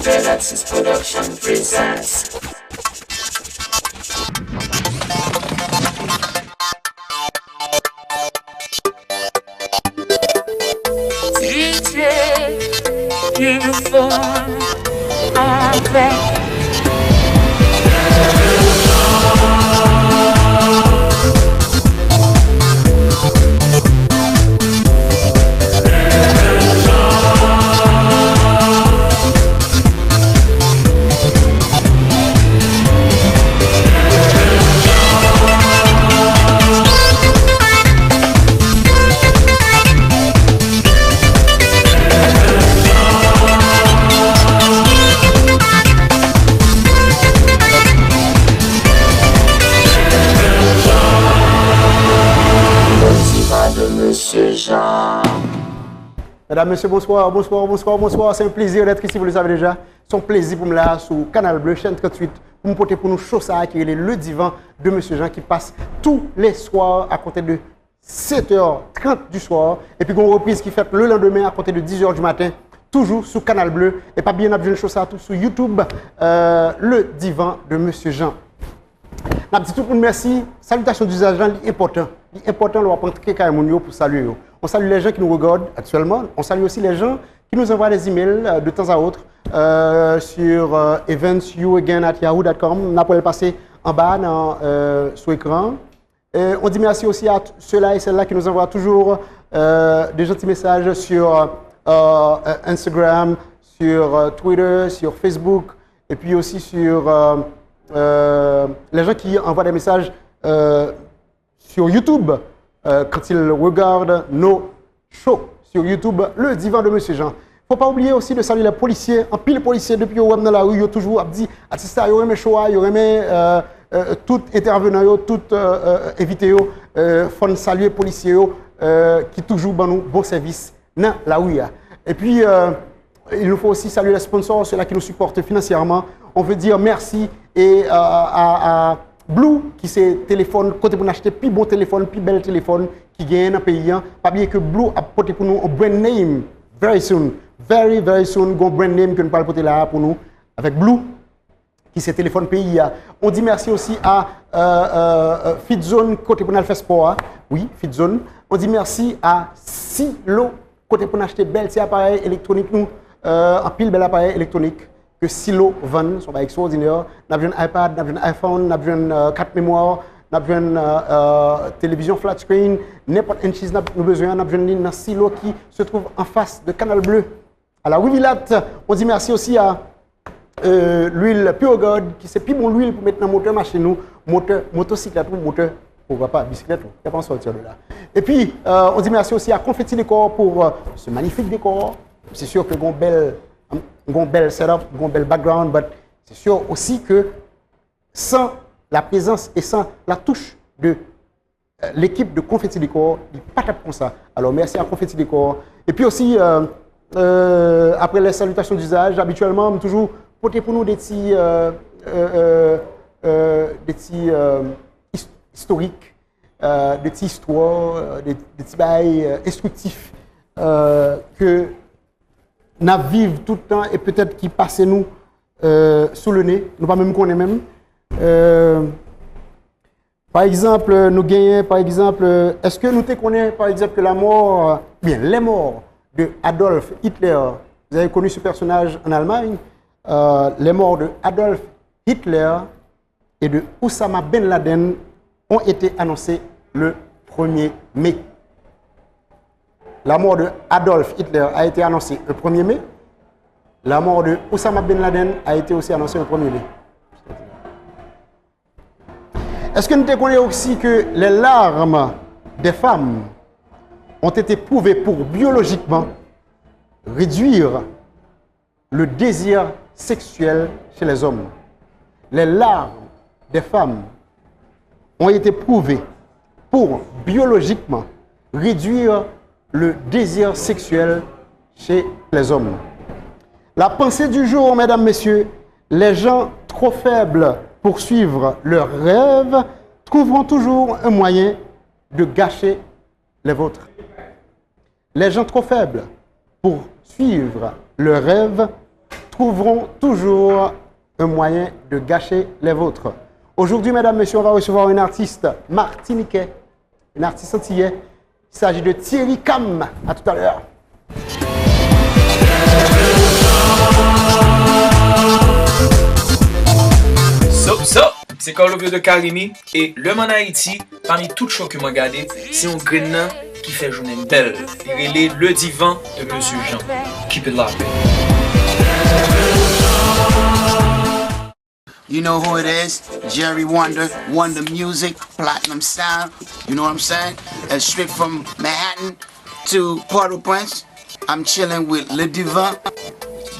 Relaxis Production presents. DJ Uniform avec Monsieur Jean. Mesdames, Messieurs, bonsoir, bonsoir, bonsoir, bonsoir. C'est un plaisir d'être ici, vous le savez déjà. C'est un plaisir pour me là sur Canal Bleu, chaîne 38, pour me porter pour nous chaud ça, qui est le divan de Monsieur Jean qui passe tous les soirs à compter de 7h30 du soir. Et puis, une reprise qui fait le lendemain à compter de 10h du matin, toujours sur Canal Bleu. Et pas bien, on a chaud ça tout sur YouTube, le divan de Monsieur Jean. N'a petit tout le monde merci. Salutations d'usage, important. L'important, on va prendre quelqu'un pour saluer. On salue les gens qui nous regardent actuellement. On salue aussi les gens qui nous envoient des emails de temps à autre sur eventsyouagain@yahoo.com. On a pu le passer en bas sur l'écran. On dit merci aussi à ceux-là et celles-là qui nous envoient toujours des gentils messages sur Instagram, sur Twitter, sur Facebook et puis aussi sur les gens qui envoient des messages sur YouTube, quand ils regardent nos shows sur YouTube, le divan de Monsieur Jean. Il ne faut pas oublier aussi de saluer les policiers, en pile policiers depuis au dans la rue, ils ont toujours dit, artiste, ils ont aimé show, ils ont aimé tout intervenant, tout éviter, faut saluer les policiers qui toujours dans nous bon service dans la rue. Et puis, il nous faut aussi saluer les sponsors, ceux-là qui nous supportent financièrement. On veut dire merci et à Blue, qui c'est téléphone, côté pour acheter plus bon téléphone, plus bel téléphone qui gagne dans le pays. Pas bien que Blue a porté pour nous un brand name, very soon, very soon, un brand name que nous parlons porter là pour nous, avec Blue, qui c'est téléphone pays. On dit merci aussi à FitZone, côté pour nous faire sport. Oui, FitZone. On dit merci à Silo, côté pour nous acheter bel appareil électronique, nous, un pile bel appareil électronique. Que Silo vend, sont extraordinaires. Nous avons un iPad, nous avons un iPhone, nous avons une carte mémoire, nous avons une télévision flat screen, n'importe une chose nous avons besoin. Nous avons une ligne Silo qui se trouve en face de Canal Bleu. À la Wivilat, on dit merci aussi à l'huile Pure God, qui c'est plus bon l'huile pour mettre dans le moteur machine, nous, motocyclette ou moteur, pourquoi pas, bicyclette, il n'y a pas sortir de là. Et puis, on dit merci aussi à Confetti Décor pour ce magnifique décor. C'est sûr que bon bel setup, un bel background, mais c'est sûr aussi que sans la présence et sans la touche de l'équipe de Confetti Décor, il n'y a pas comme ça. Alors merci à Confetti Décor. Et puis aussi, après les salutations d'usage, habituellement, on toujours porter pour nous des petits historiques, des petites histoires, des petits bails instructifs que nous vivons tout le temps et peut-être qui passent nous sous le nez, nous pas même connaître même. Par exemple, nous gagnons, par exemple, est-ce que nous te connaissons par exemple que la mort, les morts de Adolf Hitler, vous avez connu ce personnage en Allemagne, les morts de Adolf Hitler et de Oussama Ben Laden ont été annoncés le 1er mai. La mort de Adolf Hitler a été annoncée le 1er mai. La mort de Oussama Ben Laden a été aussi annoncée le 1er mai. Est-ce que nous te connaissons aussi que les larmes des femmes ont été prouvées pour biologiquement réduire le désir sexuel chez les hommes? Les larmes des femmes ont été prouvées pour biologiquement réduire le désir sexuel chez les hommes. La pensée du jour, mesdames, messieurs, les gens trop faibles pour suivre leurs rêves trouveront toujours un moyen de gâcher les vôtres. Les gens trop faibles pour suivre leurs rêves trouveront toujours un moyen de gâcher les vôtres. Aujourd'hui, mesdames, messieurs, on va recevoir un artiste martiniquais, un artiste antillais. Il s'agit de Thierry Cam. À tout à l'heure. C'est Carlo de Karimi et le en Haïti, parmi toutes choses que moi regardé, c'est un grain qui fait journée belle. Il est le divan de Monsieur Jean. Keep it locked. You know who it is? Jerry Wonder, Wonder Music, Platinum Sound. You know what I'm saying? And straight from Manhattan to Port-au-Prince, I'm chilling with Le Divan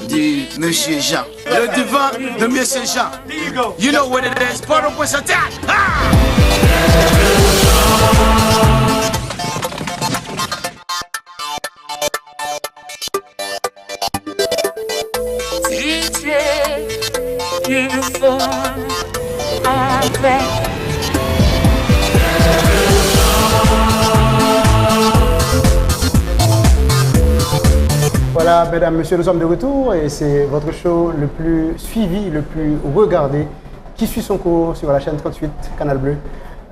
de Monsieur Jean. Le Divan de Monsieur Jean. There you go. You know what it is? Port-au-Prince attack! DJ, uniform, avec. Voilà, mesdames, messieurs, nous sommes de retour et c'est votre show le plus suivi, le plus regardé, qui suit son cours sur la chaîne 38, Canal Bleu,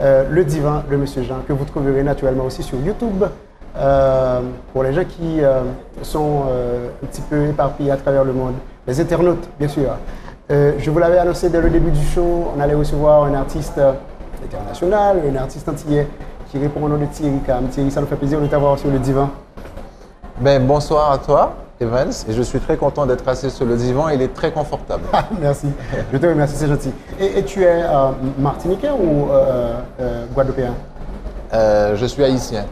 Le Divan de Monsieur Jean, que vous trouverez naturellement aussi sur YouTube. Pour les gens qui sont un petit peu éparpillés à travers le monde, les internautes, bien sûr. Je vous l'avais annoncé dès le début du show, on allait recevoir un artiste international, un artiste antillais qui répond au nom de Thierry Cam. Thierry, ça nous fait plaisir de t'avoir sur le divan. Ben, bonsoir à toi, Evans, et je suis très content d'être assis sur le divan, il est très confortable. Merci, je te remercie, c'est gentil. Et tu es martiniquais ou guadeloupéen? Je suis haïtien.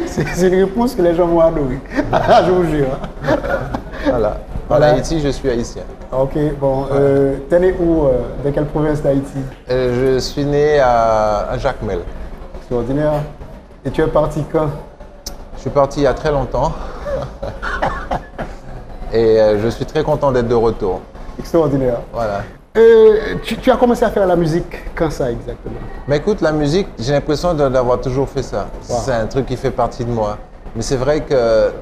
C'est une réponse que les gens vont adorer, je vous jure. Voilà. En Haïti, je suis haïtien. Ok, bon, t'es né où? De quelle province d'Haïti? Je suis né à Jacmel. Extraordinaire. Et tu es parti quand? Je suis parti il y a très longtemps. Et je suis très content d'être de retour. Extraordinaire. Voilà. Tu as commencé à faire la musique quand ça exactement? Mais écoute, la musique, j'ai l'impression d'avoir toujours fait ça. Wow. C'est un truc qui fait partie de moi. Mais c'est vrai que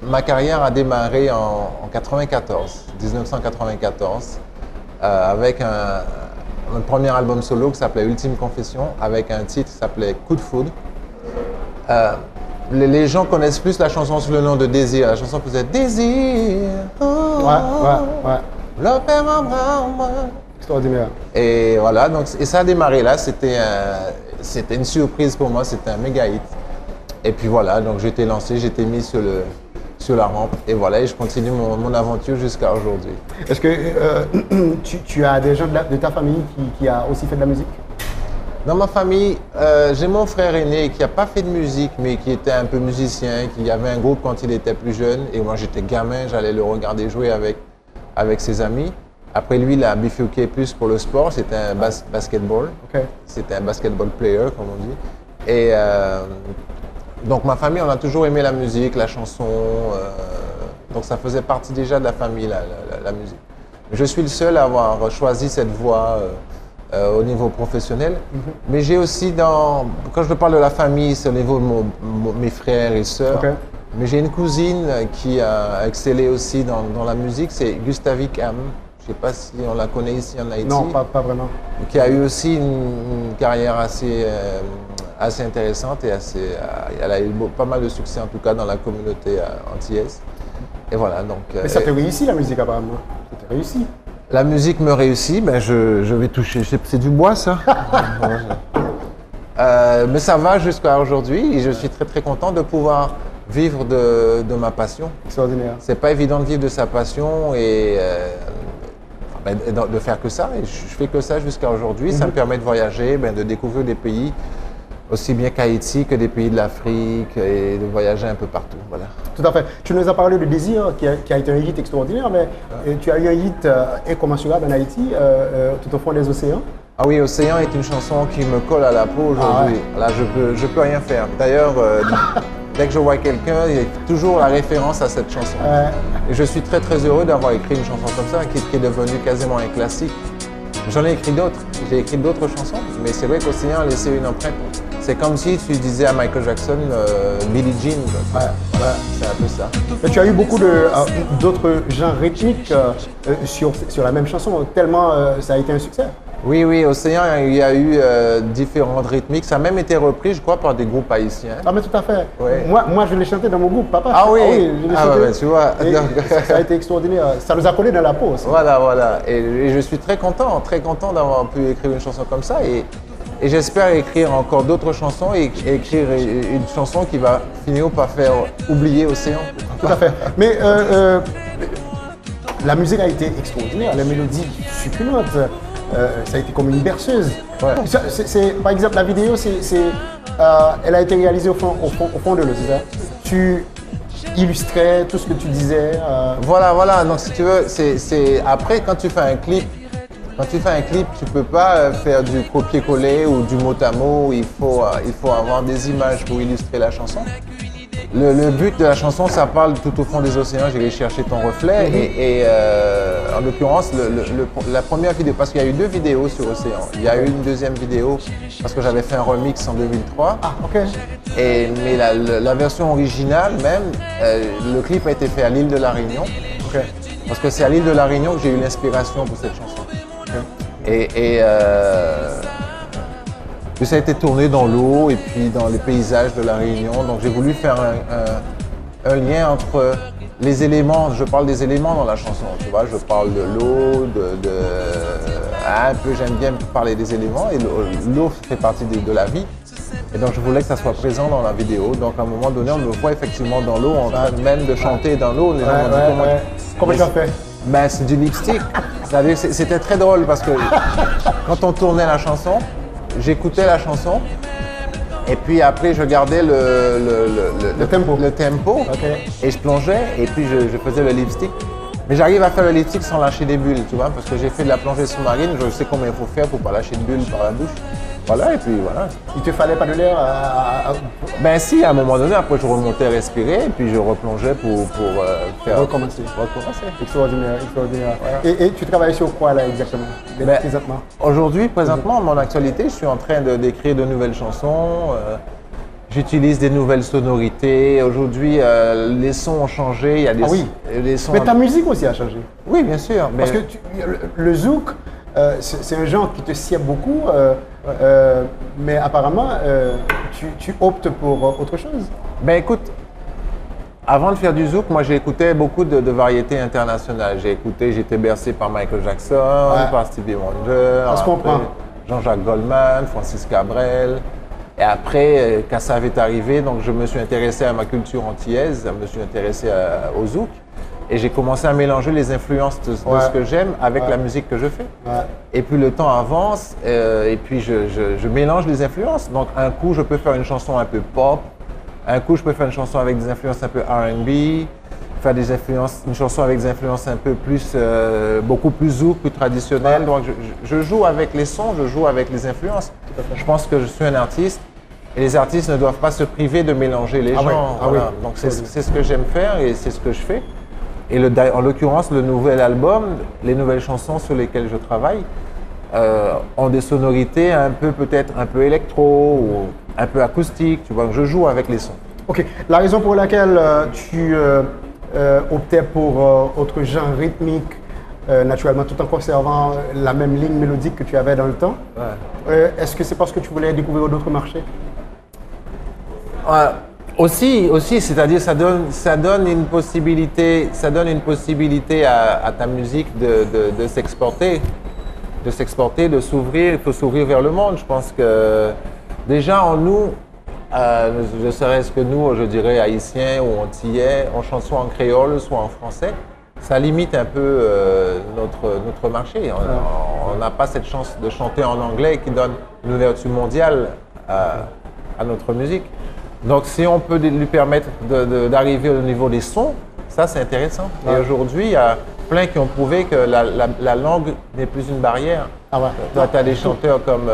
ma carrière a démarré en 1994, avec un premier album solo qui s'appelait Ultime Confession, avec un titre qui s'appelait Coup de foudre. Les gens connaissent plus la chanson sous le nom de Désir. La chanson faisait Désir. Oh, Ouais. Le père m'embrasse. Extraordinaire. Et voilà, donc, et ça a démarré là. C'était une surprise pour moi, c'était un méga hit. Et puis voilà, donc j'ai été lancé, j'ai été mis sur la rampe. Et voilà, et je continue mon aventure jusqu'à aujourd'hui. Est-ce que tu as des gens de ta famille qui a aussi fait de la musique? Dans ma famille, j'ai mon frère aîné qui n'a pas fait de musique, mais qui était un peu musicien, qui avait un groupe quand il était plus jeune. Et moi, j'étais gamin, j'allais le regarder jouer avec ses amis. Après lui, il a bifurqué plus pour le sport, c'était un basketball. Okay. C'était un basketball player, comme on dit. Et donc, ma famille, on a toujours aimé la musique, la chanson. Donc, ça faisait partie déjà de la famille, la musique. Je suis le seul à avoir choisi cette voie au niveau professionnel. Mais j'ai aussi, quand je parle de la famille, c'est au niveau de mes frères et sœurs. Okay. Mais j'ai une cousine qui a excellé aussi dans la musique, c'est Gustavie Cam. Je ne sais pas si on la connaît ici en Haïti. Non, pas vraiment. Qui a eu aussi une carrière assez intéressante et elle a eu pas mal de succès en tout cas dans la communauté antillaise. Et voilà, donc. Mais ça te réussit la musique apparemment. Ça te réussit. La musique me réussit, ben je vais toucher. C'est du bois ça. Mais ça va jusqu'à aujourd'hui et je suis très très content de pouvoir vivre de ma passion. Extraordinaire. C'est pas évident de vivre de sa passion et de faire que ça. Et je fais que ça jusqu'à aujourd'hui. Ça me permet de voyager, de découvrir des pays aussi bien qu'Haïti que des pays de l'Afrique et de voyager un peu partout. Voilà. Tout à fait. Tu nous as parlé de Désir qui a été un hit extraordinaire, mais tu as eu un hit incommensurable en Haïti, tout au fond des océans. Ah oui, Océan est une chanson qui me colle à la peau aujourd'hui. Ah ouais. Là, je peux rien faire. D'ailleurs, dès que je vois quelqu'un, il y a toujours la référence à cette chanson. Et je suis très très heureux d'avoir écrit une chanson comme ça, qui est devenue quasiment un classique. J'en ai écrit d'autres. J'ai écrit d'autres chansons, mais c'est vrai qu'Océan a laissé une empreinte. C'est comme si tu disais à Michael Jackson Billie Jean. Ouais. un peu ça. Mais tu as eu beaucoup d'autres genres rythmiques sur la même chanson, tellement ça a été un succès. Oui, oui, Océan, il y a eu différentes rythmiques. Ça a même été repris, je crois, par des groupes haïtiens. Ah, mais tout à fait. Ouais. Moi, je l'ai chanté dans mon groupe, papa. Ah oui, je l'ai ah, chanté. ouais, tu vois. Et ça a été extraordinaire. Ça nous a collé dans la peau aussi. Voilà, voilà. Et je suis très content d'avoir pu écrire une chanson comme ça. Et j'espère écrire encore d'autres chansons et écrire une chanson qui va finir par faire oublier Océan. Tout à fait. Mais la musique a été extraordinaire, la mélodie succulente. Ça a été comme une berceuse. Ouais. Par exemple, la vidéo, elle a été réalisée au fond de l'eau, c'est ça? Tu illustrais tout ce que tu disais. Voilà, voilà. Donc si tu veux, après quand tu fais un clip, tu peux pas faire du copier-coller ou du mot à mot. Il faut avoir des images pour illustrer la chanson. Le but de la chanson, ça parle tout au fond des océans, j'irai chercher ton reflet. Et en l'occurrence, la première vidéo, parce qu'il y a eu 2 vidéos sur Océan. Il y a eu une deuxième vidéo parce que j'avais fait un remix en 2003. Ah, ok. Mais la version originale même, le clip a été fait à l'île de la Réunion. Ok. Parce que c'est à l'île de la Réunion que j'ai eu l'inspiration pour cette chanson. Ok. Puis ça a été tourné dans l'eau et puis dans les paysages de la Réunion. Donc j'ai voulu faire un lien entre les éléments. Je parle des éléments dans la chanson, tu vois. Je parle de l'eau, un peu j'aime bien parler des éléments et l'eau fait partie de la vie. Et donc je voulais que ça soit présent dans la vidéo. Donc à un moment donné, on me voit effectivement dans l'eau, en train même de chanter dans l'eau. Les gens m'ont dit, Comment tu as fait? Ben, c'est du lipstick. C'est-à-dire que c'était très drôle parce que quand on tournait la chanson, j'écoutais la chanson et puis après je regardais le tempo Okay. Et je plongeais et puis je faisais le lipstick. Mais j'arrive à faire le lipstick sans lâcher des bulles, tu vois, parce que j'ai fait de la plongée sous-marine, je sais combien il faut faire pour pas lâcher de bulles par la bouche. Voilà, et puis voilà. Il te fallait pas de l'air Ben si, à un moment donné, après je remontais respirer et puis je replongeais pour faire... recommencer. Extraordinaire, extraordinaire. Voilà. Et tu travailles sur quoi là exactement? Ben, Présentement? Aujourd'hui, présentement, mon actualité, je suis en train d'écrire de nouvelles chansons. J'utilise des nouvelles sonorités. Aujourd'hui, les sons ont changé. Il y a des sons... Mais ta musique aussi a changé. Oui, bien sûr. Parce que le zouk, c'est un genre qui te sied beaucoup, mais apparemment, tu optes pour autre chose. Ben écoute, avant de faire du zouk, moi j'écoutais beaucoup de variétés internationales. J'étais bercé par Michael Jackson, par Stevie Wonder, Jean-Jacques Goldman, Francis Cabrel. Et après, Kassav est arrivé, donc je me suis intéressé à ma culture antillaise, je me suis intéressé au zouk. Et j'ai commencé à mélanger les influences de ce que j'aime avec la musique que je fais. Ouais. Et puis le temps avance, et puis je mélange les influences. Donc un coup, je peux faire une chanson un peu pop, un coup, je peux faire une chanson avec des influences un peu R&B, faire une chanson avec des influences un peu plus, beaucoup plus zouk, plus traditionnelles. Donc je joue avec les sons, je joue avec les influences. Je pense que je suis un artiste. Et les artistes ne doivent pas se priver de mélanger les genres. Voilà. Donc c'est ce que j'aime faire et c'est ce que je fais. Et en l'occurrence, le nouvel album, les nouvelles chansons sur lesquelles je travaille ont des sonorités peut-être un peu électro ou un peu acoustique. Tu vois, je joue avec les sons. Ok. La raison pour laquelle tu optais pour autre genre rythmique, naturellement, tout en conservant la même ligne mélodique que tu avais dans le temps, est-ce que c'est parce que tu voulais découvrir d'autres marchés? Aussi, c'est-à-dire ça donne une possibilité à ta musique de s'exporter, de s'ouvrir. Il faut s'ouvrir vers le monde. Je pense que déjà en nous, ne serait-ce que nous, je dirais haïtiens ou antillais, on chante soit en créole, soit en français. Ça limite un peu notre marché. On n'a pas cette chance de chanter en anglais qui donne une ouverture mondiale à notre musique. Donc si on peut lui permettre d'arriver au niveau des sons, ça c'est intéressant. Et aujourd'hui, il y a plein qui ont prouvé que la langue n'est plus une barrière. Tu as des chanteurs comme...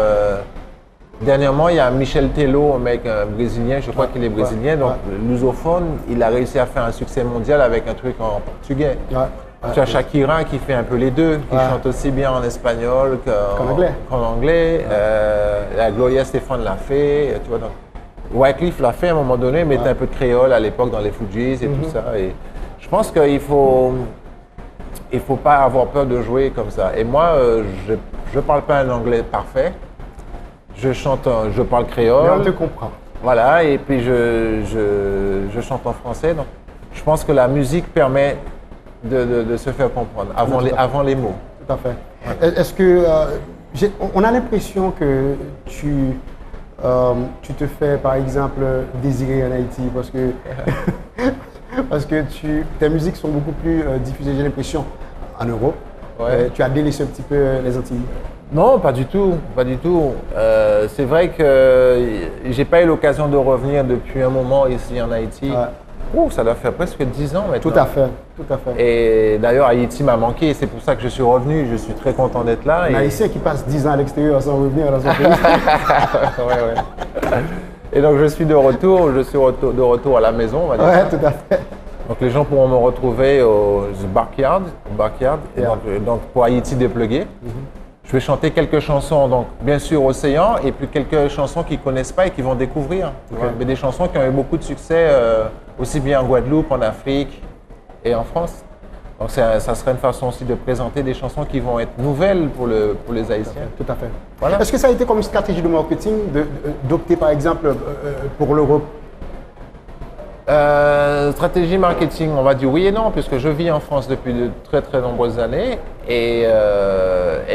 dernièrement, il y a Michel Tello, un mec brésilien, je crois qu'il est brésilien, donc lusophone, il a réussi à faire un succès mondial avec un truc en portugais. Tu as Shakira qui fait un peu les deux, qui chante aussi bien en espagnol qu'en anglais. La Gloria Estefan l'a fait, tu vois. Donc, Wyclef l'a fait à un moment donné, mettait un peu de créole à l'époque dans les Fujis et tout ça. Et je pense qu'il faut pas avoir peur de jouer comme ça. Et moi, je parle pas un anglais parfait. Je parle créole. Mais on te comprend. Voilà, et puis je chante en français. Donc, je pense que la musique permet de se faire comprendre avant les mots. Tout à fait. Est-ce que on a l'impression que tu te fais par exemple désirer en Haïti parce que tes musiques sont beaucoup plus diffusées, j'ai l'impression, en Europe. Ouais. Tu as délaissé un petit peu les Antilles. Non, pas du tout, pas du tout. C'est vrai que j'ai pas eu l'occasion de revenir depuis un moment ici en Haïti. Ouais. Ouh, ça doit faire presque 10 ans maintenant. Tout à fait, tout à fait. Et d'ailleurs, Haïti m'a manqué, c'est pour ça que je suis revenu. Je suis très content d'être là. Un Haïtien qui passe 10 ans à l'extérieur sans revenir dans son pays. Ouais. Et donc je suis de retour, de retour à la maison, on va dire. Ouais, ça. tout à fait. Donc les gens pourront me retrouver au Backyard. Et Yeah. donc pour Haïti déplugué. Je vais chanter quelques chansons, donc bien sûr Océan, et puis quelques chansons qu'ils ne connaissent pas et qu'ils vont découvrir. Tu vois. Mais des chansons qui ont eu beaucoup de succès, aussi bien en Guadeloupe, en Afrique et en France. Donc ça serait une façon aussi de présenter des chansons qui vont être nouvelles pour les Haïtiens. Tout à fait. Voilà. Est-ce que ça a été comme une stratégie de marketing d'opter par exemple pour l'Europe? Stratégie marketing, on va dire oui et non, puisque je vis en France depuis de très très nombreuses années et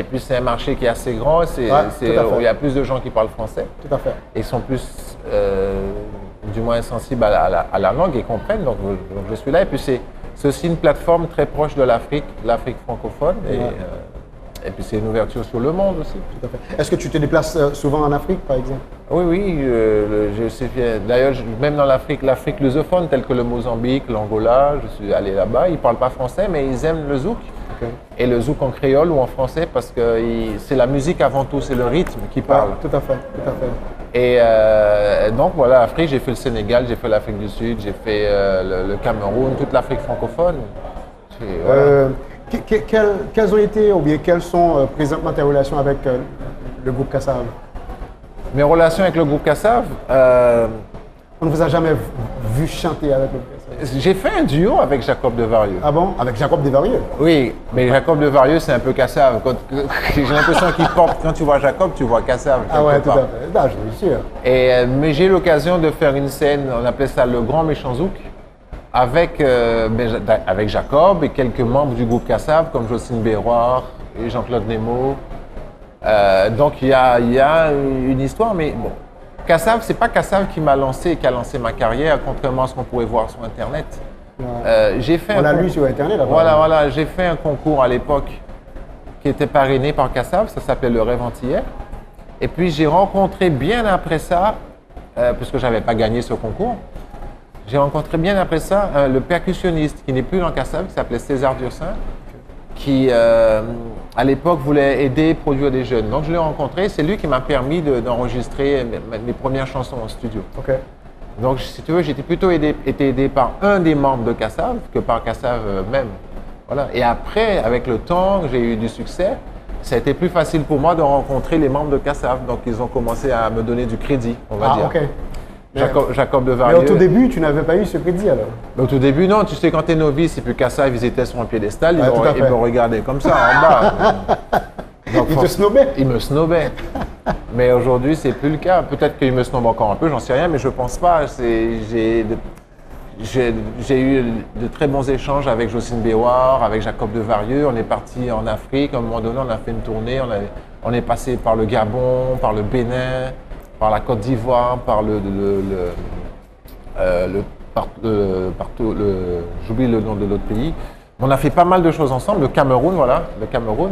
puis c'est un marché qui est assez grand, tout à fait. il y a plus de gens qui parlent français Tout à fait. et sont plus du moins sensibles à la langue et comprennent, donc je suis là et puis c'est aussi une plateforme très proche de l'Afrique francophone et puis c'est une ouverture sur le monde aussi. Tout à fait. Est-ce que tu te déplaces souvent en Afrique par exemple? Oui, j'ai aussi fait. D'ailleurs, même dans l'Afrique lusophone, telle que le Mozambique, l'Angola, je suis allé là-bas. Ils ne parlent pas français, mais ils aiment le zouk. Okay. Et le zouk en créole ou en français, parce que c'est la musique avant tout, c'est le rythme qui parle. Tout à fait, tout à fait. Et donc voilà, Afrique, j'ai fait le Sénégal, j'ai fait l'Afrique du Sud, j'ai fait le Cameroun, toute l'Afrique francophone. Voilà. Quelles ont été ou bien quelles sont présentement tes relations avec le groupe Kassav? Mes relations avec le groupe Kassav, On ne vous a jamais vu chanter avec le groupe Kassav? j'ai fait un duo avec Jacob Devarieux. Ah bon? Avec Jacob Desvarieux? Oui, mais Jacob Devarieux, c'est un peu Kassav. J'ai l'impression qu'il porte, quand tu vois Jacob, tu vois Kassav. Ah ouais, quelque tout à part. fait. Non, je suis sûr. Mais j'ai eu l'occasion de faire une scène, on appelait ça le Grand Méchant Zouk, avec Jacob et quelques membres du groupe Kassav, comme Jocelyne Béroir et Jean-Claude Nemo. Donc il y a une histoire, mais bon. Kassav, c'est pas Kassav qui a lancé ma carrière, contrairement à ce qu'on pourrait voir sur Internet. J'ai fait On l'a concours- lu sur Internet là-bas. Voilà, j'ai fait un concours à l'époque qui était parrainé par Kassav, ça s'appelait Le Rêve Antillais. Et puis j'ai rencontré bien après ça, puisque je n'avais pas gagné ce concours, j'ai rencontré bien après ça le percussionniste qui n'est plus dans Kassav, qui s'appelait César Dursin, qui à l'époque voulait aider, produire des jeunes. Donc je l'ai rencontré, c'est lui qui m'a permis d'enregistrer mes premières chansons en studio. Ok. Donc si tu veux, j'étais plutôt été aidé par un des membres de Kassav que par Kassav même. Voilà. Et après, avec le temps, j'ai eu du succès. Ça a été plus facile pour moi de rencontrer les membres de Kassav. Donc ils ont commencé à me donner du crédit, on va dire. Ok. Jacob Mais Devarieux. au tout début, tu n'avais pas eu ce crédit alors? Au tout début, non. Tu sais, quand tu es novice et puis Kassav, ils étaient sur un piédestal, Ouais, tout à ils fait. me regardaient comme ça en bas. Donc, Il te snobait? Ils me snobaient. Mais aujourd'hui, c'est plus le cas. Peut-être qu'ils me snobent encore un peu, j'en sais rien, mais je pense pas. J'ai eu de très bons échanges avec Jocelyne Béroir, avec Jacob Devarieux. On est parti en Afrique. À un moment donné, on a fait une tournée. On est passé par le Gabon, par le Bénin, par la Côte d'Ivoire, par j'oublie le nom de l'autre pays. On a fait pas mal de choses ensemble. Le Cameroun, voilà, le Cameroun.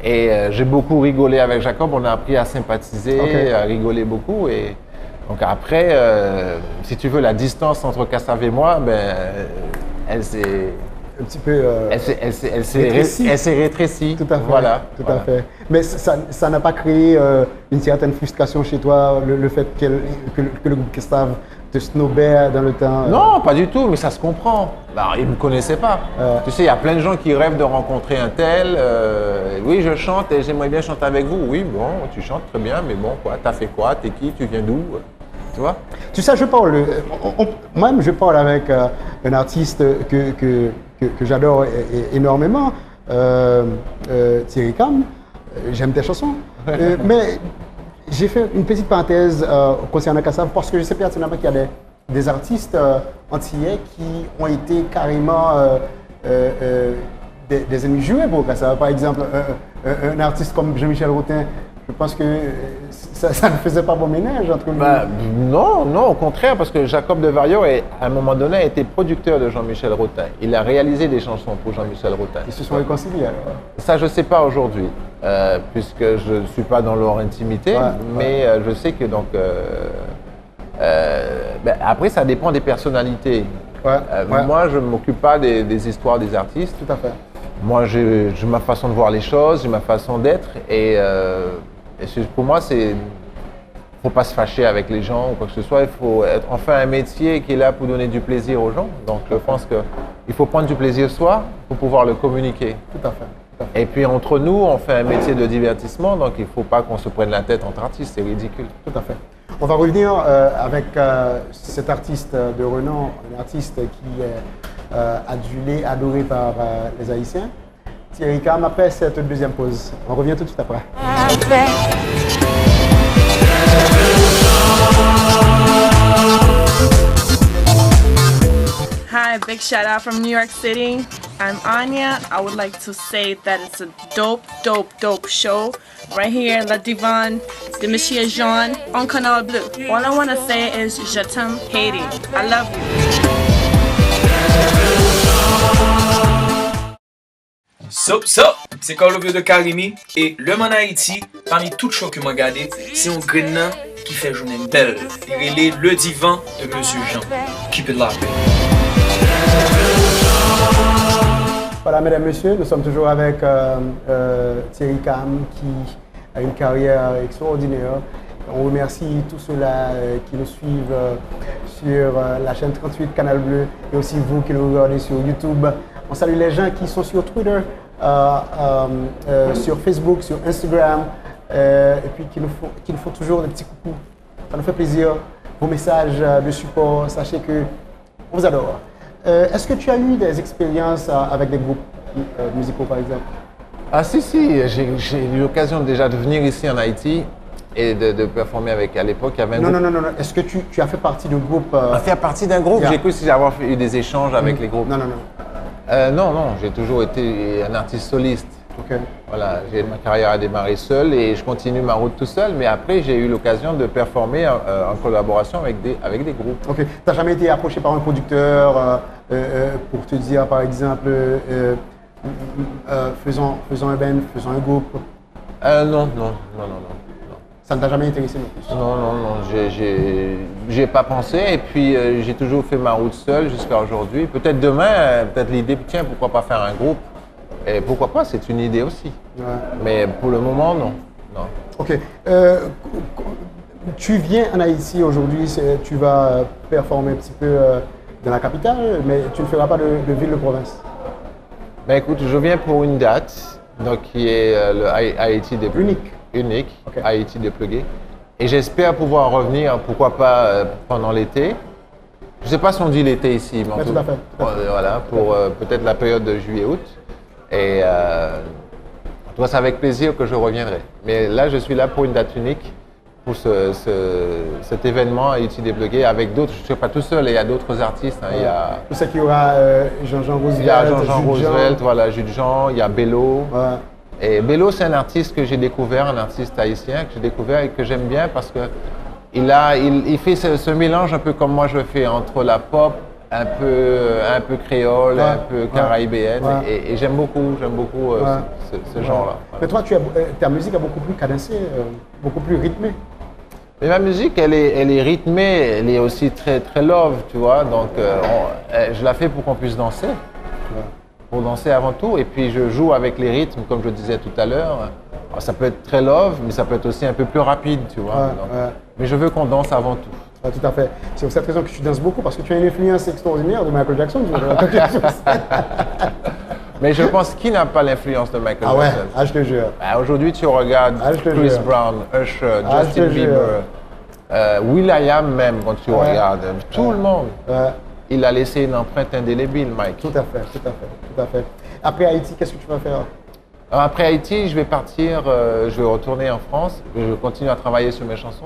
Et j'ai beaucoup rigolé avec Jacob. On a appris à sympathiser, Ok. à rigoler beaucoup. Et donc après, si tu veux, la distance entre Kassav et moi, elle s'est Un petit peu. Rétrécie. elle s'est rétrécie. Tout à fait. Voilà. Tout voilà. à fait. Mais ça n'a pas créé une certaine frustration chez toi, le fait que le groupe Kassav te snobait dans le temps? Non, pas du tout, mais ça se comprend. Bah, ils ne me connaissaient pas. Tu sais, il y a plein de gens qui rêvent de rencontrer un tel. Oui, je chante et j'aimerais bien chanter avec vous. Oui, bon, tu chantes très bien, mais bon, quoi, t'as fait quoi? T'es qui? Tu viens d'où? Tu vois? Tu sais, je parle, moi-même, je parle avec un artiste que j'adore énormément, Thierry Cam. J'aime tes chansons. Mais j'ai fait une petite parenthèse concernant Kassav parce que je sais pertinemment qu'il y a des artistes antillais qui ont été carrément des ennemis jurés pour Kassav. Par exemple, un artiste comme Jean-Michel Routin, je pense que ça ne faisait pas bon ménage entre nous. Non, au contraire, parce que Jacob de Vario, à un moment donné, a été producteur de Jean-Michel Routin. Il a réalisé des chansons pour Jean-Michel Routin. Ils se sont réconciliés alors. Ça, je ne sais pas aujourd'hui, puisque je ne suis pas dans leur intimité, mais je sais que donc. Après, ça dépend des personnalités. Moi, je ne m'occupe pas des histoires des artistes. Tout à fait. Moi, j'ai ma façon de voir les choses, j'ai ma façon d'être, et pour moi, il ne faut pas se fâcher avec les gens ou quoi que ce soit. On fait un métier qui est là pour donner du plaisir aux gens. Donc, je pense qu'il faut prendre du plaisir soi pour pouvoir le communiquer. Tout à fait. Et puis, entre nous, on fait un métier de divertissement, donc il ne faut pas qu'on se prenne la tête entre artistes, c'est ridicule. Tout à fait. On va revenir avec cet artiste de renom, un artiste qui est adulé, adoré par les Haïtiens. Thierry Cam, après cette deuxième pause. On revient tout de suite après. Hi, big shout out from New York City. I'm Anya. I would like to say that it's a dope show right here, La Divan, de Monsieur Jean on Canal Bleu. All I want to say is Je t'aime, Haiti. I love you. C'est Carlo Vieux de Karimi et le man Haïti, parmi toutes choses que m'a regardé, c'est un grain qui fait journée belle. Il est le divan de Monsieur Jean. Keep it locked. Voilà, mesdames, messieurs, nous sommes toujours avec Thierry Cam qui a une carrière extraordinaire. On remercie tous ceux-là qui nous suivent sur la chaîne 38 Canal Bleu et aussi vous qui nous regardez sur YouTube. On salue les gens qui sont sur Twitter, sur Facebook, sur Instagram et puis qui nous font toujours des petits coucous. Ça nous fait plaisir. Vos messages de support, sachez que on vous adore. Est-ce que tu as eu des expériences avec des groupes musicaux par exemple? Ah si, j'ai eu l'occasion déjà de venir ici en Haïti et de performer avec, à l'époque, il y avait un groupe. Non. Est-ce que tu as fait partie d'un groupe Faire partie d'un groupe? J'ai cru avoir eu des échanges avec les groupes. Non. Non, j'ai toujours été un artiste soliste. Ok. Voilà, ma carrière a démarré seul et je continue ma route tout seul, mais après j'ai eu l'occasion de performer en collaboration avec des groupes. Ok. Tu n'as jamais été approché par un producteur pour te dire, par exemple, faisons un band, faisons un groupe? Non. Ça ne t'a jamais intéressé non plus? Non, j'ai pas pensé et puis j'ai toujours fait ma route seul jusqu'à aujourd'hui. Peut-être demain, peut-être l'idée, tiens, pourquoi pas faire un groupe? Et pourquoi pas, c'est une idée aussi. Ouais. Mais pour le moment, non. Ok. Tu viens en Haïti aujourd'hui, tu vas performer un petit peu dans la capitale, mais tu ne feras pas de ville de province? Ben écoute, je viens pour une date, donc qui est le Haïti déplugué. Unique, okay. Haïti déplugué. Et j'espère pouvoir revenir, pourquoi pas pendant l'été. Je ne sais pas si on dit l'été ici, mais tout à fait. Voilà, pour peut-être la période de juillet-août. Et c'est avec plaisir que je reviendrai. Mais là, je suis là pour une date unique, pour cet événement Haïti déplugué avec d'autres. Je ne suis pas tout seul, il y a d'autres artistes. Hein, je sais qu'il y aura Jean-Jean Roosevelt. Il y a Jean-Jean Roosevelt, voilà, Jules Jean, il y a Bello. Ouais. Et Bello, c'est un artiste que j'ai découvert, un artiste haïtien que j'ai découvert et que j'aime bien parce que il fait ce mélange un peu comme moi je fais entre la pop, un peu créole, un peu caraïbéenne. Et j'aime beaucoup ce genre-là. Mais toi, ta musique est beaucoup plus cadencée, beaucoup plus rythmée. Mais ma musique, elle est rythmée, elle est aussi très, très love, tu vois. Donc, je la fais pour qu'on puisse danser. Pour danser avant tout, et puis je joue avec les rythmes, comme je disais tout à l'heure. Ça peut être très love, mais ça peut être aussi un peu plus rapide, tu vois. Mais je veux qu'on danse avant tout. Tout à fait. C'est pour cette raison que tu danses beaucoup, parce que tu as une influence extraordinaire de Michael Jackson. Mais je pense qui n'a pas l'influence de Michael Jackson? Je te jure. Aujourd'hui, tu regardes Chris Brown, Usher, Justin Bieber. Will.i.am même, quand tu Ouais. regardes, tout le monde, Ouais. il a laissé une empreinte indélébile, Mike. Tout à fait, tout à fait, tout à fait. Après Haïti, qu'est-ce que tu vas faire? Alors, après Haïti, je vais partir, je vais retourner en France, je vais continuer à travailler sur mes chansons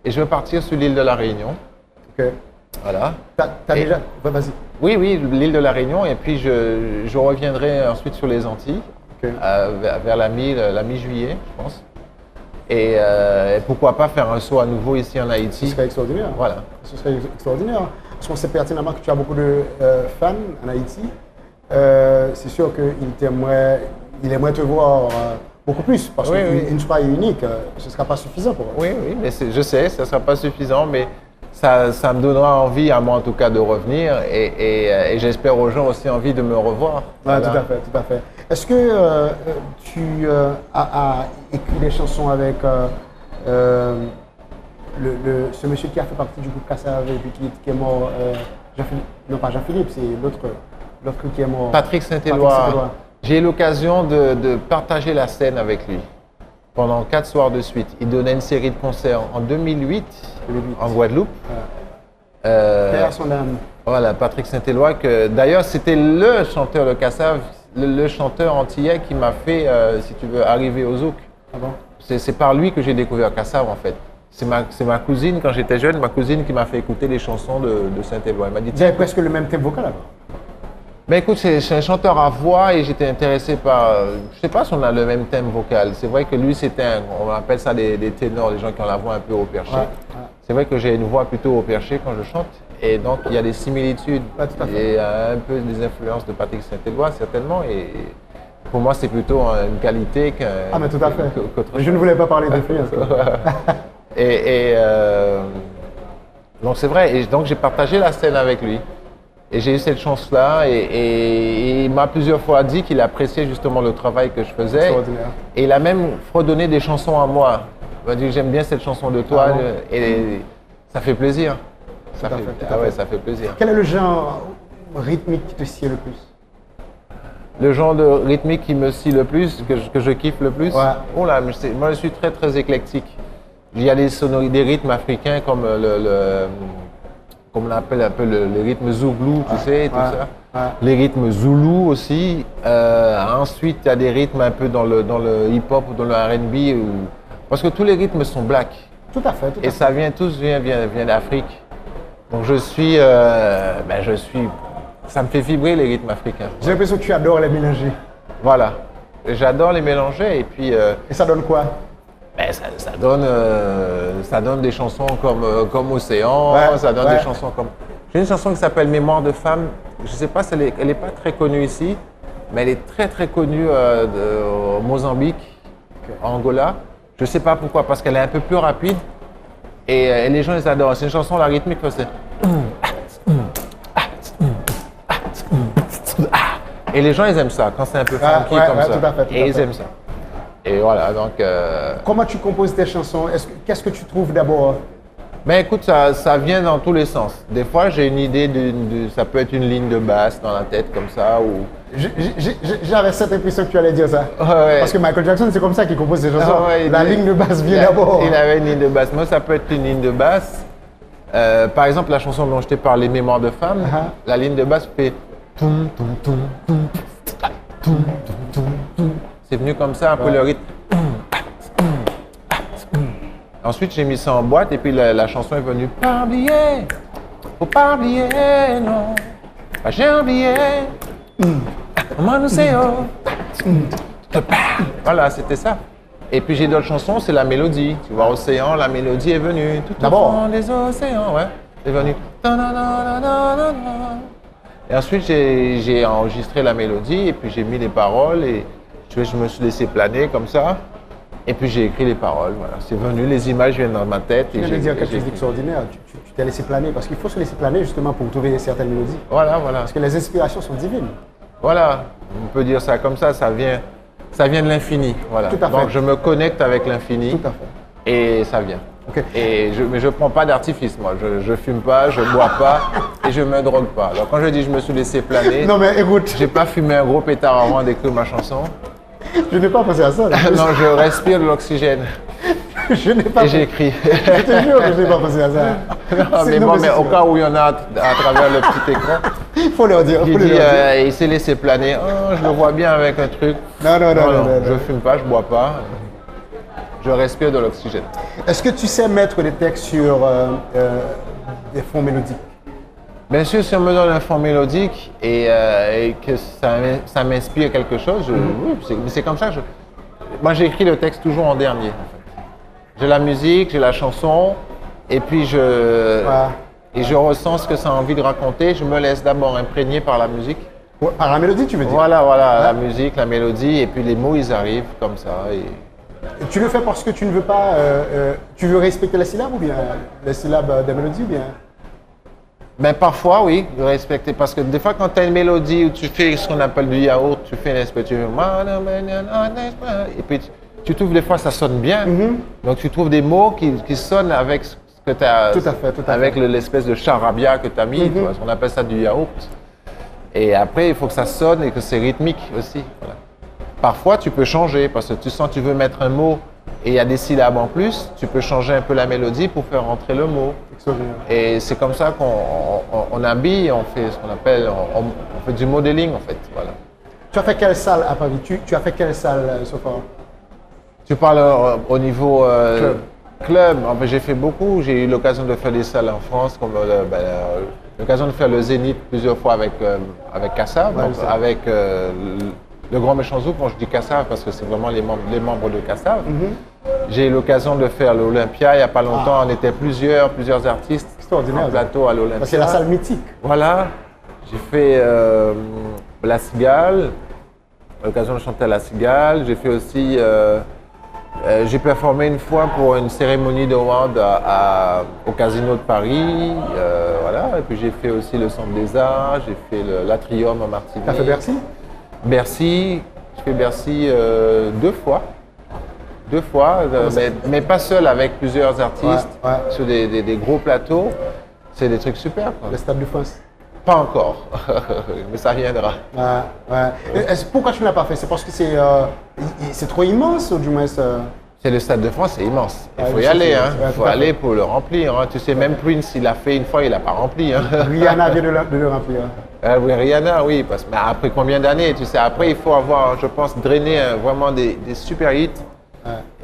et je vais partir sur l'île de la Réunion. Ok. Voilà. T'as Et- déjà... Ouais, vas-y. Oui, oui, l'île de la Réunion et puis je reviendrai ensuite sur les Antilles, Ok. vers la mi-juillet, je pense. Et pourquoi pas faire un saut à nouveau ici en Ce Haïti. serait extraordinaire. Voilà. Ce serait extraordinaire. Parce qu'on sait pertinemment que tu as beaucoup de fans en Haïti. C'est sûr qu'il aimerait te voir beaucoup plus. Parce Oui, oui. qu'une soirée unique, ce ne sera pas suffisant pour eux. Oui, oui, mais je sais, ça ne sera pas suffisant, mais ça me donnera envie, à moi en tout cas, de revenir et j'espère aux gens aussi envie de me revoir. Ouais, Voilà. tout à fait, tout à fait. Est-ce que tu as écrit des chansons avec ce monsieur qui a fait partie du groupe Kassav et puis qui est mort, Jean-Philippe, non pas Jean-Philippe, c'est l'autre qui est mort. Patrick Saint-Éloi, j'ai eu l'occasion de partager la scène avec lui pendant 4 soirs de suite. Il donnait une série de concerts en 2008 en Guadeloupe. Père son âme. Voilà, Patrick Saint-Éloi, que d'ailleurs c'était le chanteur de Kassav, le chanteur antillais qui m'a fait, si tu veux, arriver au Zouk. Ah bon? C'est par lui que j'ai découvert Kassav en fait. C'est ma cousine, quand j'étais jeune, ma cousine qui m'a fait écouter les chansons de Saint-Éloi. Elle m'a dit, Vous avez presque le même thème vocal alors. ben écoute, c'est un chanteur à voix et j'étais intéressé par, je sais pas si on a le même thème vocal. C'est vrai que lui on appelle ça des ténors, des gens qui ont la voix un peu au perché. Ouais, ouais. C'est vrai que j'ai une voix plutôt au perché quand je chante et donc il y a des similitudes Ouais, tout à fait. et un peu des influences de Patrick Saint-Éloi certainement et pour moi c'est plutôt une qualité qu'un Ah mais tout à fait. qu'autre Je chose. ne voulais pas parler d'influence. Donc c'est vrai, et donc j'ai partagé la scène avec lui. Et j'ai eu cette chance-là et il m'a plusieurs fois dit qu'il appréciait justement le travail que je faisais. Extraordinaire. Et il a même fredonné des chansons à moi. Il m'a dit j'aime bien cette chanson de toi Ah bon? et ça fait plaisir. Tout à fait, tout à Ah ouais, fait. ça fait plaisir. Quel est le genre rythmique qui te sied le plus? Le genre de rythmique qui me scie le plus, que je kiffe le plus. Ouais. Oh là, moi je suis très très éclectique. Il y a des sonorités, des rythmes africains comme comme on appelle un peu les rythmes zouglou, tu sais, tout ouais, ça. ouais. Les rythmes zoulou aussi. Ensuite, il y a des rythmes un peu dans le hip-hop ou dans le R&B, parce que tous les rythmes sont black. Tout à fait, tout à Et fait. ça vient d'Afrique. Donc je suis, ça me fait vibrer les rythmes africains. J'ai l'impression que tu adores les mélanger. Voilà. J'adore les mélanger et puis Et ça donne quoi? ça donne des chansons comme Océan, Ouais, ça donne ouais. des chansons comme... J'ai une chanson qui s'appelle Mémoire de femme. Je ne sais pas si elle n'est pas très connue ici, mais elle est très très connue au Mozambique, en Angola. Je ne sais pas pourquoi, parce qu'elle est un peu plus rapide et les gens les adorent. C'est une chanson, la rythmique, c'est... Et les gens, ils aiment ça, quand c'est un peu funky ouais, comme ouais, ça. tout à fait, tout à Et ils fait. aiment ça. Et voilà, donc... Comment tu composes tes chansons? Qu'est-ce que tu trouves d'abord? Ben écoute, ça vient dans tous les sens. Des fois, j'ai une idée ça peut être une ligne de basse dans la tête comme ça ou... J'avais cette impression que tu allais dire ça. Ouais. Parce que Michael Jackson, c'est comme ça qu'il compose ses chansons. Ah ouais, La ligne de basse vient d'abord. Il avait une ligne de basse. Moi, ça peut être une ligne de basse. Par exemple, la chanson dont je t'ai parlé, Mémoire de femme, la ligne de basse fait... toum, toum, toum, toum, toum, toum, toum, toum. C'est venu comme ça, un peu le rythme. Ensuite, j'ai mis ça en boîte et puis la chanson est venue. Pas oublier, faut pas oublier, non. Pas j'ai oublié. Comment nous c'est Voilà, c'était ça. Et puis j'ai d'autres chansons, c'est la mélodie. Tu vois, Océan, la mélodie est venue. Tout au D'abord. fond des océans, ouais. C'est venu. Et ensuite, j'ai enregistré la mélodie et puis j'ai mis les paroles et tu vois, je me suis laissé planer comme ça. Et puis j'ai écrit les paroles, voilà. C'est venu, les images viennent dans ma tête. Tu viens de dire quelque chose d'extraordinaire. Tu t'es laissé planer parce qu'il faut se laisser planer justement pour trouver certaines mélodies. Voilà, voilà. Parce que les inspirations sont divines. Voilà, on peut dire ça comme ça vient de l'infini. Voilà. Tout à fait. Donc je me connecte avec l'infini Tout à fait. et ça vient. Ok. Mais je ne prends pas d'artifice, moi. Je ne fume pas, je ne bois pas et je ne me drogue pas. Alors quand je dis je me suis laissé planer, Non mais écoute, j'ai pas fumé un gros pétard avant d'écrire ma chanson. je n'ai pas pensé à ça. là. Non, je respire de l'oxygène. Je n'ai pas et j'écris. Je te jure que je n'ai pas pensé à ça. Non, mais bon, mais au cas où il y en a à travers le petit écran, Il faut leur dire. il Faut dit, leur dire. il s'est laissé planer. Oh, je le vois bien avec un truc. Non, Je fume pas, je bois pas. Je respire de l'oxygène. Est-ce que tu sais mettre des textes sur des fonds mélodiques? Bien sûr, si on me donne un fond mélodique et que ça m'inspire quelque chose, oui, c'est comme ça. Moi, j'écris le texte toujours en dernier. En fait. J'ai la musique, j'ai la chanson, et puis je ressens ce que ça a envie de raconter. Je me laisse d'abord imprégner par la musique. Par la mélodie, tu veux dire? Voilà, la musique, la mélodie, et puis les mots, ils arrivent comme ça. Et tu le fais parce que tu ne veux pas. Tu veux respecter les syllabes ou bien les syllabes de la mélodie ou bien? Ben parfois, oui, respecter. Parce que des fois, quand tu as une mélodie où tu fais ce qu'on appelle du yaourt, tu fais une espèce de... Et puis tu trouves des fois, ça sonne bien. Donc tu trouves des mots qui sonnent avec ce que tu as... Tout à fait, tout à avec l'espèce de charabia que tu as mis, tu vois, on appelle ça du yaourt. Et après, il faut que ça sonne et que c'est rythmique aussi. Voilà. Parfois, tu peux changer parce que tu sens que tu veux mettre un mot et il y a des syllabes en plus, tu peux changer un peu la mélodie pour faire rentrer le mot. Et c'est comme ça qu'on habille, on fait ce qu'on appelle, on fait du modeling en fait. Voilà. Tu as fait quelle salle à Paris? Tu as fait quelle salle so far? Tu parles au niveau club. En fait, j'ai fait beaucoup. J'ai eu l'occasion de faire des salles en France, comme l'occasion de faire le Zénith plusieurs fois avec Kassav, avec le Grand Méchant Zouk. Bon, je dis Kassav parce que c'est vraiment les membres de Kassav. J'ai eu l'occasion de faire l'Olympia il n'y a pas longtemps. On était plusieurs artistes en plateau à l'Olympia. C'est la salle mythique. Voilà. J'ai fait La Cigale, l'occasion de chanter à La Cigale. J'ai fait aussi, j'ai performé une fois pour une cérémonie de Wand au Casino de Paris. Voilà. Et puis j'ai fait aussi le Centre des Arts, j'ai fait l'Atrium en Martinique. Tu as fait Bercy? Bercy, j'ai fait Bercy 2 fois. 2 fois, mais pas seul, avec plusieurs artistes sur des gros plateaux. C'est des trucs super. Quoi. Le Stade de France? Pas encore, mais ça viendra. Pourquoi tu ne l'as pas fait? C'est parce que c'est trop immense ou du moins C'est le Stade de France, c'est immense. Il faut y aller, il faut aller pour le remplir. Hein. Tu sais, même Prince, il l'a fait une fois, il n'a pas rempli. Hein. Rihanna vient de le remplir. Oui, Rihanna, oui. Mais après combien d'années? Tu sais, après, il faut avoir, je pense, drainé vraiment des super hits.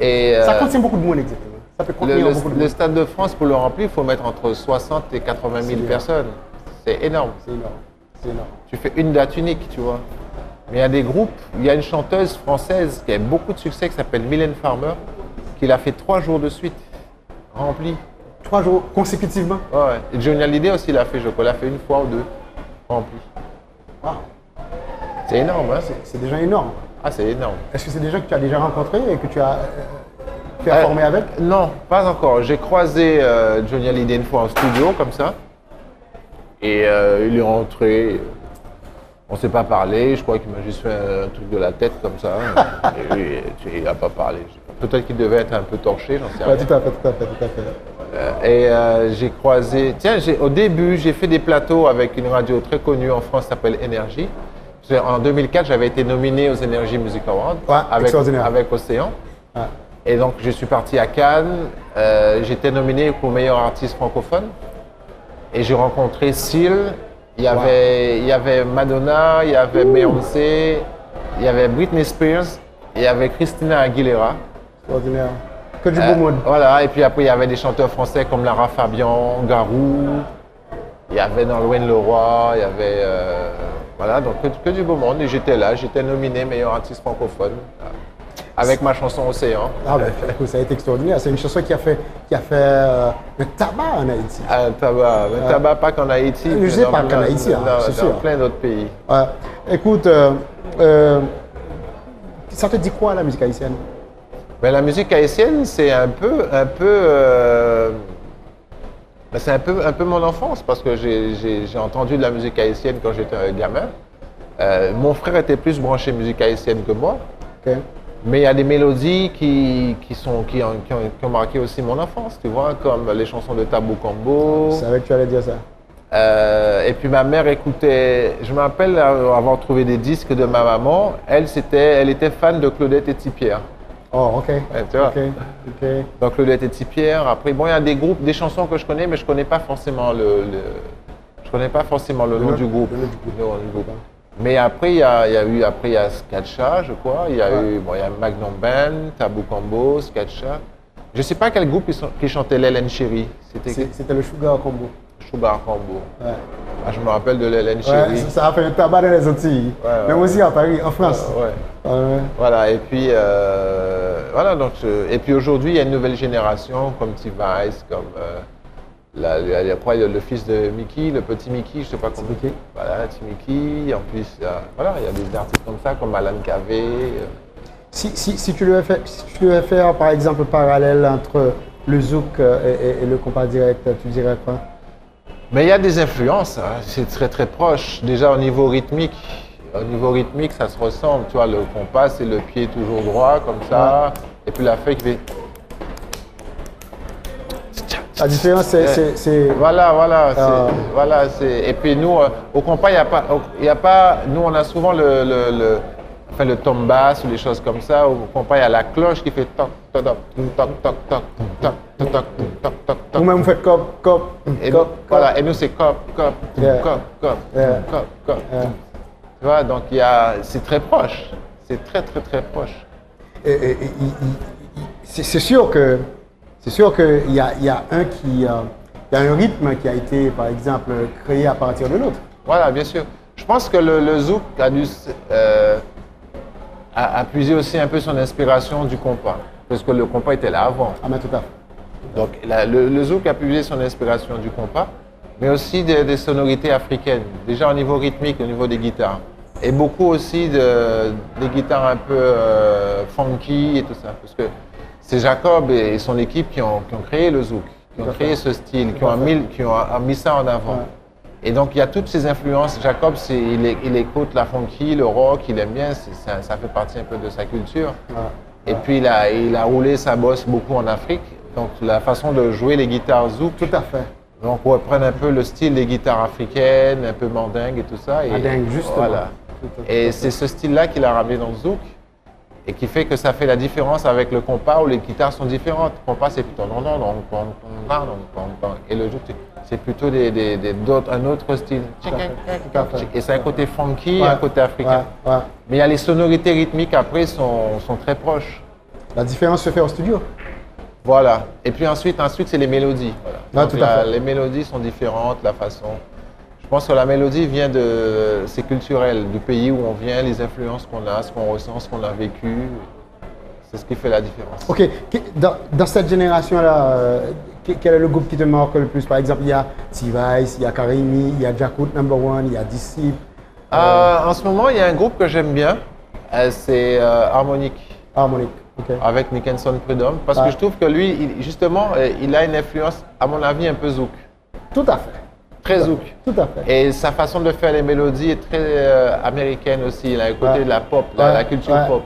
Et, ça contient beaucoup de monde exactement. Ça peut contenir beaucoup de monde. Le Stade de France, pour le remplir, il faut mettre entre 60 et 80 000 personnes. C'est énorme. C'est énorme. C'est énorme. Tu fais une date unique, tu vois. Mais il y a des groupes, il y a une chanteuse française qui a beaucoup de succès qui s'appelle Mylène Farmer, qui l'a fait 3 jours de suite, rempli. 3 jours consécutivement? Ouais. Et Johnny Hallyday aussi l'a fait, je crois, l'a fait une fois ou 2, rempli. Wow. C'est énorme, hein? C'est déjà énorme. Ah, c'est énorme. Est-ce que c'est des gens que tu as déjà rencontrés et que tu as performé avec? Non, pas encore. J'ai croisé Johnny Hallyday une fois en studio, comme ça. Et il est rentré. On ne s'est pas parlé. Je crois qu'il m'a juste fait un truc de la tête, comme ça. Et lui, il n'a pas parlé. Peut-être qu'il devait être un peu torché, j'en sais rien. Tout à fait. Et j'ai croisé... Tiens, au début, j'ai fait des plateaux avec une radio très connue en France qui s'appelle Énergie. En 2004, j'avais été nominé aux Energy Music Awards avec Océan. Ouais. Et donc, je suis parti à Cannes. J'étais nominé pour meilleur artiste francophone. Et j'ai rencontré Seal. Il y avait Madonna, il y avait Beyoncé, il y avait Britney Spears, il y avait Christina Aguilera. Extraordinaire. Que du beau monde. Voilà, et puis après, il y avait des chanteurs français comme Lara Fabian, Garou. Il y avait Nolwenn Leroy, il y avait... voilà, donc que du beau monde. Et j'étais là, j'étais nominé meilleur artiste francophone avec ma chanson Océan. Ah ben, écoute, ça a été extraordinaire. C'est une chanson qui a fait le tabac en Haïti. Ah, le tabac pas qu'en Haïti. Je sais pas qu'en Haïti, c'est sûr. Dans plein d'autres pays. Ouais. Écoute, ça te dit quoi la musique haïtienne? Ben, la musique haïtienne, c'est un peu mon enfance parce que j'ai entendu de la musique haïtienne quand j'étais un gamin. Mon frère était plus branché musique haïtienne que moi. Okay. Mais il y a des mélodies qui ont marqué aussi mon enfance, tu vois, comme les chansons de Tabou Combo. Je savais que tu allais dire ça. Et puis ma mère écoutait, je me rappelle avoir trouvé des disques de ma maman, elle était fan de Claudette et Tipierre. Oh, ok. tu vois. Ok, ok. Donc Claudette et Tipierre. Après, bon, il y a des groupes, des chansons que je connais, mais je connais pas forcément je connais pas forcément le nom du groupe. Le nom du groupe. Le nom du groupe. Mais après, il y a Skatcha, je crois. Il y a eu, bon, il y a Magnum Band, Tabou Combo, Skatcha. Je sais pas quel groupe qui chantait l'Hélène Chérie. C'était le Sugar Combo. Sugar Combo. Ouais. Ah, je me rappelle de l'Hélène Chérie. Ouais, ça a fait un tabac dans les Antilles. Même aussi à Paris, en France. Voilà, et puis, voilà, donc, et puis aujourd'hui, il y a une nouvelle génération comme T-Vice, comme le fils de Mickey, le petit Mickey, je ne sais pas comment. Mickey. Voilà, petit Mickey. En plus, voilà, il y a des artistes comme ça, comme Alan Cavé. Si tu devais faire, par exemple, un parallèle entre le zouk et le compas direct, tu dirais quoi? Mais il y a des influences, hein. C'est très très proche. Déjà au niveau rythmique, ça se ressemble. Tu vois, le compas, c'est le pied toujours droit, comme ça. Et puis la feuille qui fait. La différence, c'est. Voilà. Et puis nous, au compas, il y a pas. Nous, on a souvent le tom bass ou des choses comme ça. Au compas, il y a la cloche qui fait toc, toc, toc, toc, toc, toc, toc, toc, toc, toc, toc. Vous-même, vous faites cop. Voilà, et nous, c'est cop. Tu vois, donc c'est très proche. C'est très, très, très proche. C'est sûr qu'il y a un rythme qui a été, par exemple, créé à partir de l'autre. Voilà, bien sûr. Je pense que le zouk a puisé aussi un peu son inspiration du compas, parce que le compas était là avant. Ah, mais tout à fait. Donc le zouk a puisé son inspiration du compas, mais aussi des sonorités africaines, déjà au niveau rythmique, au niveau des guitares. Et beaucoup aussi des guitares un peu funky et tout ça, parce que c'est Jacob et son équipe qui ont créé le zouk, qui ont créé ce style, qui ont mis ça en avant. Ouais. Et donc il y a toutes ces influences. Jacob, il écoute la funky, le rock, il aime bien, ça fait partie un peu de sa culture. Ouais. Et puis il a roulé sa bosse beaucoup en Afrique, donc la façon de jouer les guitares zouk. Tout à fait. Donc on reprend un peu le style des guitares africaines, un peu mandingue et tout ça. Mandingue, justement. Voilà. Et c'est ce style-là qu'il a ramené dans le zouk et qui fait que ça fait la différence avec le compas où les guitares sont différentes. Le compas, c'est plutôt et le zouk, c'est plutôt un autre style. Et c'est un côté funky, un côté africain. Mais il y a les sonorités rythmiques après sont très proches. La différence se fait au studio. Voilà. Et puis ensuite c'est les mélodies. Voilà. Tout à fait. Les mélodies sont différentes, la façon. Je pense que la mélodie vient c'est culturel, du pays où on vient, les influences qu'on a, ce qu'on ressent, ce qu'on a vécu. C'est ce qui fait la différence. Ok. Dans cette génération-là, quel est le groupe qui te marque le plus? Par exemple, il y a T-Vice, il y a Karimi, il y a Jacob No.1, il y a Disciple. En ce moment, il y a un groupe que j'aime bien, c'est Harmonique. Harmonique, ok. Avec Nickenson Prudhomme, parce que je trouve que lui, justement, il a une influence, à mon avis, un peu zouk. Tout à fait. Très zouk. Tout à fait. Et sa façon de faire les mélodies est très américaine aussi. Il a un côté de la pop, la culture pop.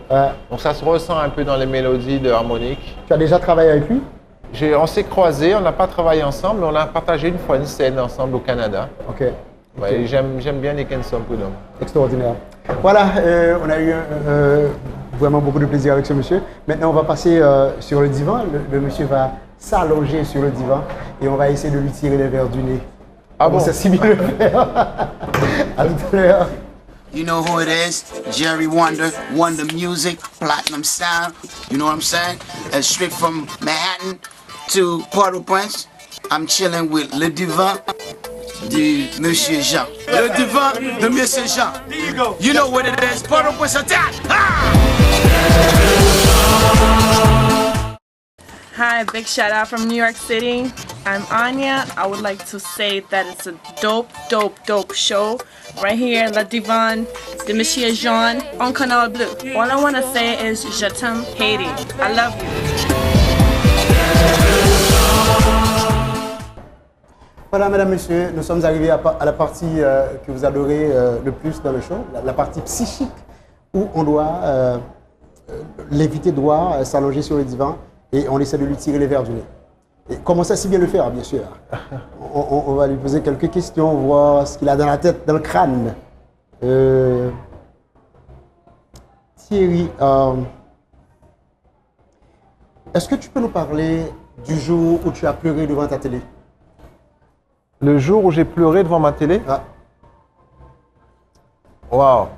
Donc ça se ressent un peu dans les mélodies de Harmonique. Tu as déjà travaillé avec lui? On s'est croisés, on n'a pas travaillé ensemble, mais on a partagé une fois une scène ensemble au Canada. Ok. Ouais, j'aime bien Nickenson Prudhomme. Extraordinaire. Voilà, on a eu vraiment beaucoup de plaisir avec ce monsieur. Maintenant, on va passer sur le divan. Le monsieur va s'allonger sur le divan et on va essayer de lui tirer les verres du nez. Ah bon? C'est si bien le faire. À tout à l'heure. You know who it is? Jerry Wonder, Wonder Music, Platinum Sound. You know what I'm saying? And straight from Manhattan to Port-au-Prince, I'm chilling with Le Divan de Monsieur Jean. Le Divan de Monsieur Jean. You know what it is? Port-au-Prince attack! Hi, big shout out from New York City. I'm Anya. I would like to say that it's a dope show right here, La Divan de Monsieur Jean on Canal Bleu. All I want to say is Je t'aime, Haiti. I love you. Voilà, mesdames, messieurs, nous sommes arrivés à la partie que vous adorez le plus dans le show, la partie psychique, où on doit, l'invité doit s'allonger sur le divan et on essaie de lui tirer les verres du nez. Et comment ça si bien le faire, bien sûr. On va lui poser quelques questions, voir ce qu'il a dans la tête, dans le crâne. Thierry, Est-ce que tu peux nous parler du jour où tu as pleuré devant ta télé? Le jour où j'ai pleuré devant ma télé, Ah, waouh.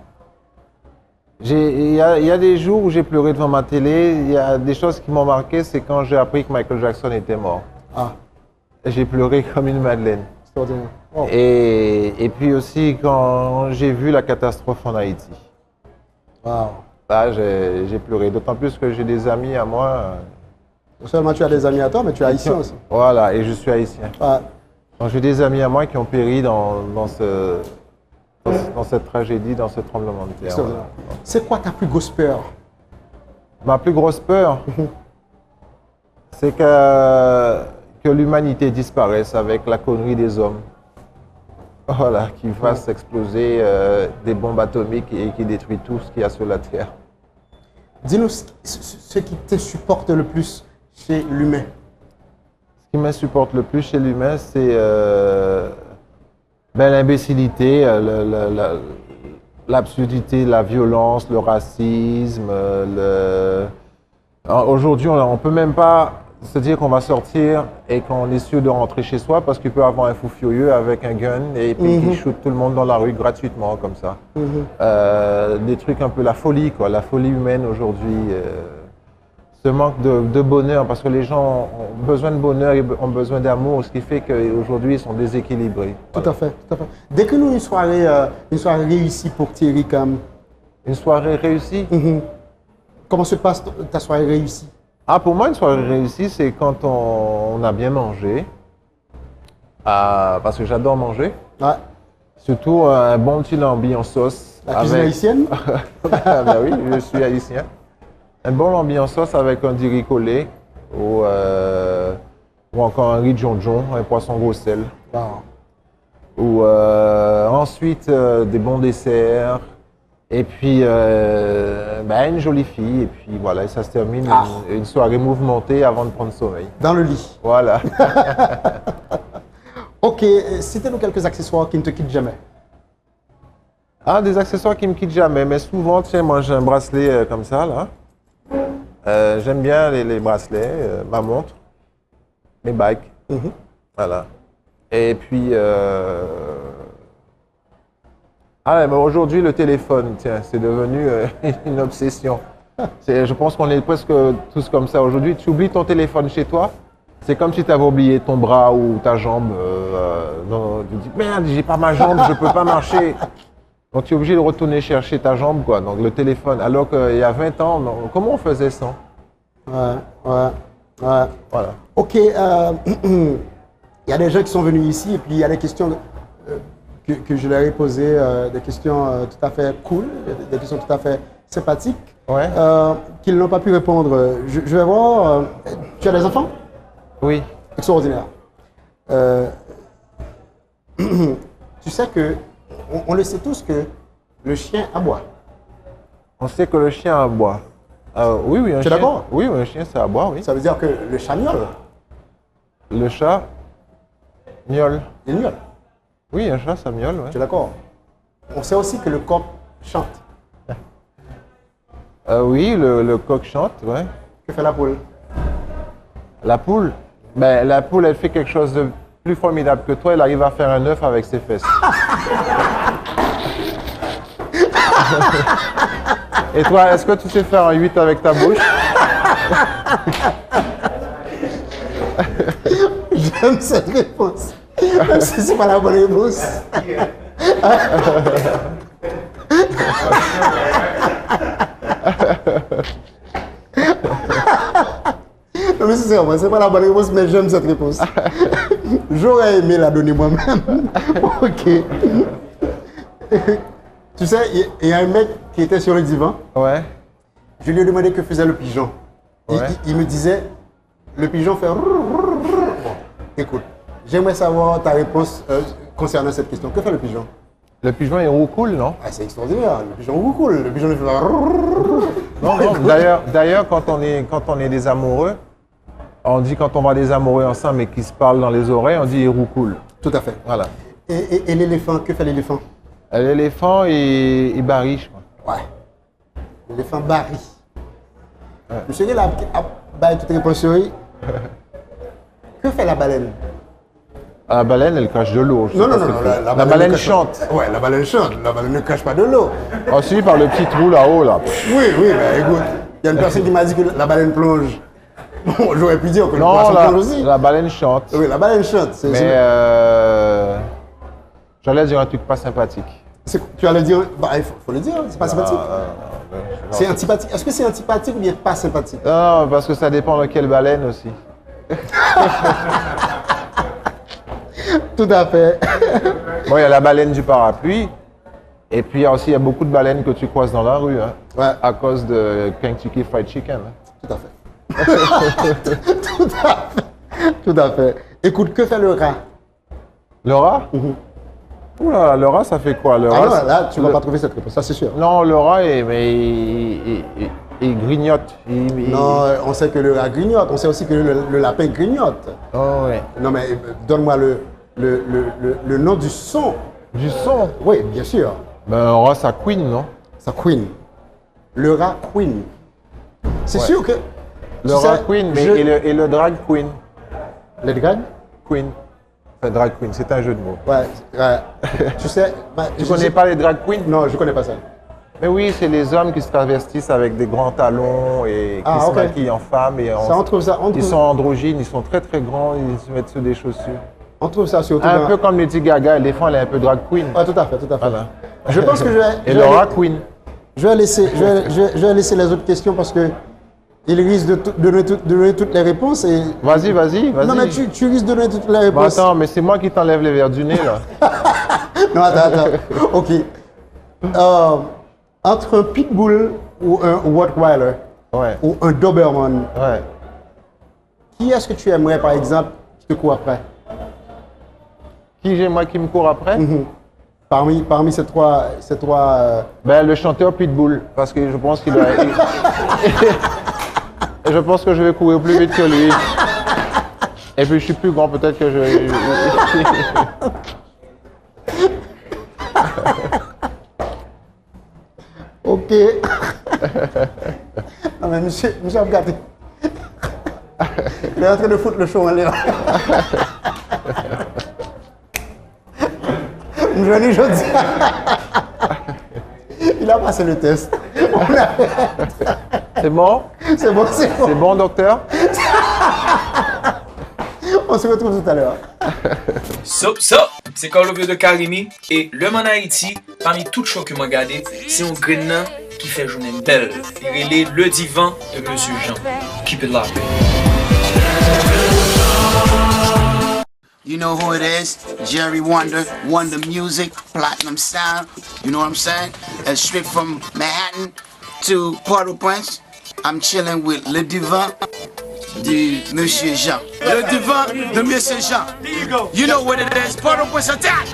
Il y a des jours où j'ai pleuré devant ma télé. Il y a des choses qui m'ont marqué, c'est quand j'ai appris que Michael Jackson était mort. ah, J'ai pleuré comme une madeleine. extraordinaire. Oh. Et puis aussi quand j'ai vu la catastrophe en Haïti. Wow. Là, j'ai pleuré. D'autant plus que j'ai des amis à moi. Non seulement tu as des amis à toi, mais tu es haïtien aussi. Voilà, et je suis haïtien. Ah, Donc j'ai des amis à moi qui ont péri dans cette tragédie, dans ce tremblement de terre. extraordinaire. Voilà. C'est quoi ta plus grosse peur? Ma plus grosse peur, c'est que l'humanité disparaisse avec la connerie des hommes. Voilà, qui fasse exploser des bombes atomiques et qui détruit tout ce qu'il y a sur la Terre. Dis-nous ce qui te supporte le plus chez l'humain. Ce qui m'insupporte le plus chez l'humain, c'est l'imbécilité, l'absurdité, la violence, le racisme. Aujourd'hui, on ne peut même pas se dire qu'on va sortir et qu'on est sûr de rentrer chez soi parce qu'il peut avoir un fou furieux avec un gun et puis qui shoot tout le monde dans la rue gratuitement comme ça. Des trucs un peu la folie, quoi, la folie humaine aujourd'hui. Ce manque de bonheur, parce que les gens ont besoin de bonheur et ont besoin d'amour, ce qui fait qu'aujourd'hui ils sont déséquilibrés. Tout à fait, tout à fait. Décris-nous une soirée réussie pour Thierry Cam. Une soirée réussie? Comment se passe ta soirée réussie? Ah, pour moi, une soirée réussie, c'est quand on a bien mangé, parce que j'adore manger. Ouais. Surtout un bon petit lambi en sauce. La cuisine haïtienne? Ben oui, je suis haïtien. Un bon lambi en sauce avec un riz collé ou encore un riz de jonjon, un poisson gros sel. Wow. Ou ensuite des bons desserts. Et puis une jolie fille. Et puis voilà, et ça se termine une soirée mouvementée avant de prendre sommeil. Dans le lit. Voilà. Ok, citez-nous quelques accessoires qui ne te quittent jamais. Ah, des accessoires qui me quittent jamais, mais souvent, tiens, moi j'ai un bracelet comme ça, là. J'aime bien les bracelets, ma montre, mes bagues. Voilà. Et puis, mais aujourd'hui, le téléphone, tiens, c'est devenu une obsession. Je pense qu'on est presque tous comme ça. Aujourd'hui, tu oublies ton téléphone chez toi, c'est comme si tu avais oublié ton bras ou ta jambe. Tu dis, merde, j'ai pas ma jambe, je peux pas marcher. Donc tu es obligé de retourner chercher ta jambe, quoi. Donc le téléphone. Alors qu'il y a 20 ans, comment on faisait ça? Ouais. Voilà. Ok, il y a des gens qui sont venus ici et puis il y a des questions que je leur ai posées, des questions tout à fait cool, des questions tout à fait sympathiques, Ouais. qu'ils n'ont pas pu répondre. Je vais voir. Tu as des enfants? Oui. Extraordinaire. Tu sais que, on le sait tous que le chien aboie. On sait que le chien aboie. Oui, un Tu es chien. d'accord? Oui, un chien, ça aboie, oui. Ça veut dire que le chat miaule. Le chat miaule. Il miaule. Oui, un chat, ça miaule, ouais. Tu es d'accord? On sait aussi que le coq chante. Oui, le coq chante, ouais. Que fait la poule? La poule, la poule, elle fait quelque chose de plus formidable que toi. Elle arrive à faire un œuf avec ses fesses. Et toi, est-ce que tu sais faire un 8 avec ta bouche? J'aime cette réponse. Même si c'est pas la bonne réponse. Non, mais c'est pas la bonne réponse, mais j'aime cette réponse. J'aurais aimé la donner moi-même. Ok. Tu sais, il y a un mec qui était sur le divan. Ouais. Je lui ai demandé que faisait le pigeon. Ouais. Il me disait, le pigeon fait... Bon, écoute, j'aimerais savoir ta réponse concernant cette question. Que fait le pigeon? Le pigeon, il roucoule, non? Ah, c'est extraordinaire. Le pigeon roucoule. Le pigeon il fait... Non. D'ailleurs, quand on est des amoureux, on dit quand on voit des amoureux ensemble et qui se parlent dans les oreilles, on dit il roucoule. Tout à fait. Voilà. Et l'éléphant, que fait l'éléphant? L'éléphant, il barille, je crois. Ouais. L'éléphant barille. Ouais. Monsieur Gué, bah, toute réponse, oui. Que fait la baleine? La baleine, elle cache de l'eau. Non, non, non, non, La baleine ne cache chante. pas. Ouais, la baleine chante. La baleine ne cache pas de l'eau. Ah si, par le petit trou là-haut, là. Oui, oui, mais écoute, il y a une personne qui m'a dit que la baleine plonge. Bon, j'aurais pu dire que le Non, poisson plonge aussi. la baleine chante. Oui, la baleine chante. Mais j'allais dire un truc pas sympathique. Tu allais dire, bah, il faut le dire, c'est pas sympathique. C'est antipathique. Est-ce que c'est antipathique ou bien pas sympathique? Non, parce que ça dépend de quelle baleine aussi. Tout à fait. Bon, il y a la baleine du parapluie. Et puis il y a beaucoup de baleines que tu croises dans la rue, hein, Ouais. à cause de Kentucky Fried Chicken. Hein. Tout à fait. Tout à fait. Tout à fait. Écoute, que fait le rat? Le rat Oula, le rat, ça fait quoi? Le Ah rat, non, là, tu ne vas pas trouver cette réponse, ça c'est sûr. Non, le rat, il grignote. Non, on sait que le rat grignote, on sait aussi que le lapin grignote. Oh, ouais. Non, mais donne-moi le nom du son. Du son. Oui, bien sûr. Ben, un rat, ça queen, non? Ça queen. Le rat queen. C'est Ouais. sûr que. Le tu rat sais, queen, mais et le drag queen. Le drag? Queen. Enfin, drag queen, c'est un jeu de mots. Ouais, ouais. Tu sais. Bah, Tu connais pas les drag queens? Non, je connais pas ça. Mais oui, c'est les hommes qui se travestissent avec des grands talons et qui se ok. maquillent en femmes. Et Ça, on trouve ça. ils sont androgynes, ils sont très très grands, ils se mettent sur des chaussures. On trouve ça surtout. Un peu comme Lady Gaga, elle, des fois elle est un peu drag queen. Ouais, tout à fait, tout à fait. Voilà. Je pense que je vais. Et je le vais- rat queen. Je vais laisser les autres questions parce que il risque de donner toutes les réponses et. Vas-y, vas-y, vas-y. Non, mais tu risques de donner toutes les Bon, réponses. attends, mais c'est moi qui t'enlève les verres du nez là. Non, attends. Ok. Entre un pitbull ou un Rottweiler Ouais, ou un Doberman, ouais. qui est-ce que tu aimerais par exemple qui te court après? Qui j'ai moi qui me court après? Parmi ces trois. Ben, le chanteur Pitbull, parce que je pense qu'il a. Je pense que je vais courir plus vite que lui. Et puis je suis plus grand, peut-être que je. Ok. Non mais monsieur, regardez. Il est en train de foutre le show en l'air. Johnny, je dis. Il a passé le test. C'est bon? C'est bon, c'est bon. C'est bon, docteur? On se retrouve tout à l'heure. Sup, c'est Carlo Vieux de Karimi et le Man Haïti, parmi toutes choses que moi regardé, c'est un grain qui fait journée belle. Il est le divan de Monsieur Jean. Keep it locked. You know who it is? Jerry Wonder, Wonder Music, Platinum Sound. You know what I'm saying? Straight from Manhattan to Port-au-Prince, I'm chilling with Le Divan de Monsieur Jean. Le Divan de Monsieur Jean. You know what it is? Port-au-Prince attack!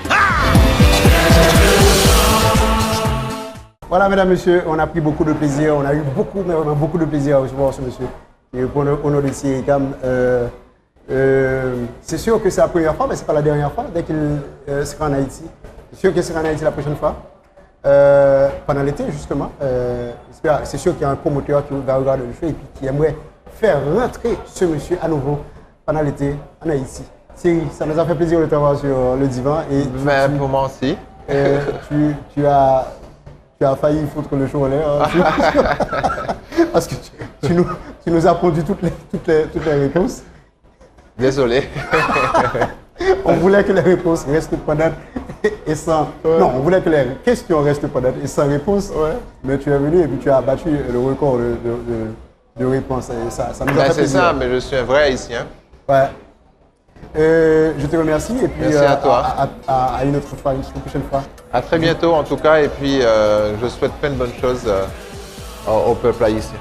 Voilà, mesdames, messieurs, on a pris beaucoup de plaisir. On a eu beaucoup, mais vraiment beaucoup de plaisir à recevoir ce monsieur. Et pour au nom de Thierry Cam, c'est sûr que c'est la première fois, mais ce n'est pas la dernière fois dès qu'il sera en Haïti. C'est sûr qu'il sera en Haïti la prochaine fois, pendant l'été justement. C'est sûr qu'il y a un promoteur qui va regarder le show et puis qui aimerait faire rentrer ce monsieur à nouveau pendant l'été en Haïti. Thierry, ça nous a fait plaisir de t'avoir sur le divan. Et Mais pour moi aussi. tu as failli foutre le show en l'air. Parce que tu nous as pondu toutes les réponses. Désolé. On voulait que les réponses restent pendantes et sans. Non, on voulait que les questions restent pendantes et sans réponse. Ouais. Mais tu es venu et puis tu as battu le record de réponses. Et ça nous a Ben, fait c'est plaisir. ça, mais je suis un vrai haïtien. Ouais. Je te remercie et puis Merci à toi. À une autre fois, une prochaine fois. À très bientôt en tout cas, et puis je souhaite plein de bonnes choses au peuple haïtien.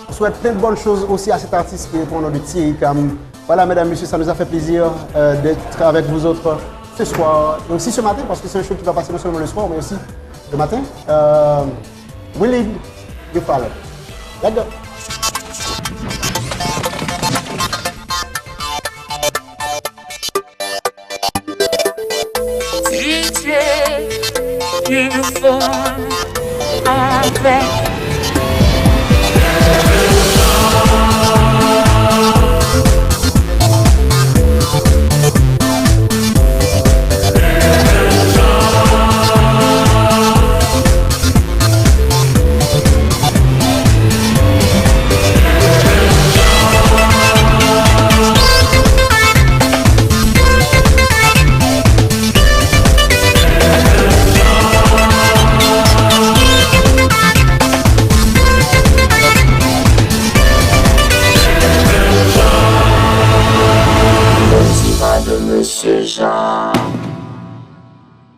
On souhaite plein de bonnes choses aussi à cet artiste qui est pour nous de Thierry Cam. Voilà, mesdames, messieurs, ça nous a fait plaisir d'être avec vous autres ce soir. Et aussi ce matin, parce que c'est un show qui va passer non seulement le soir, mais aussi le matin. We lead, you follow. Let's go. DJ, uniform, on back. Monsieur Jean.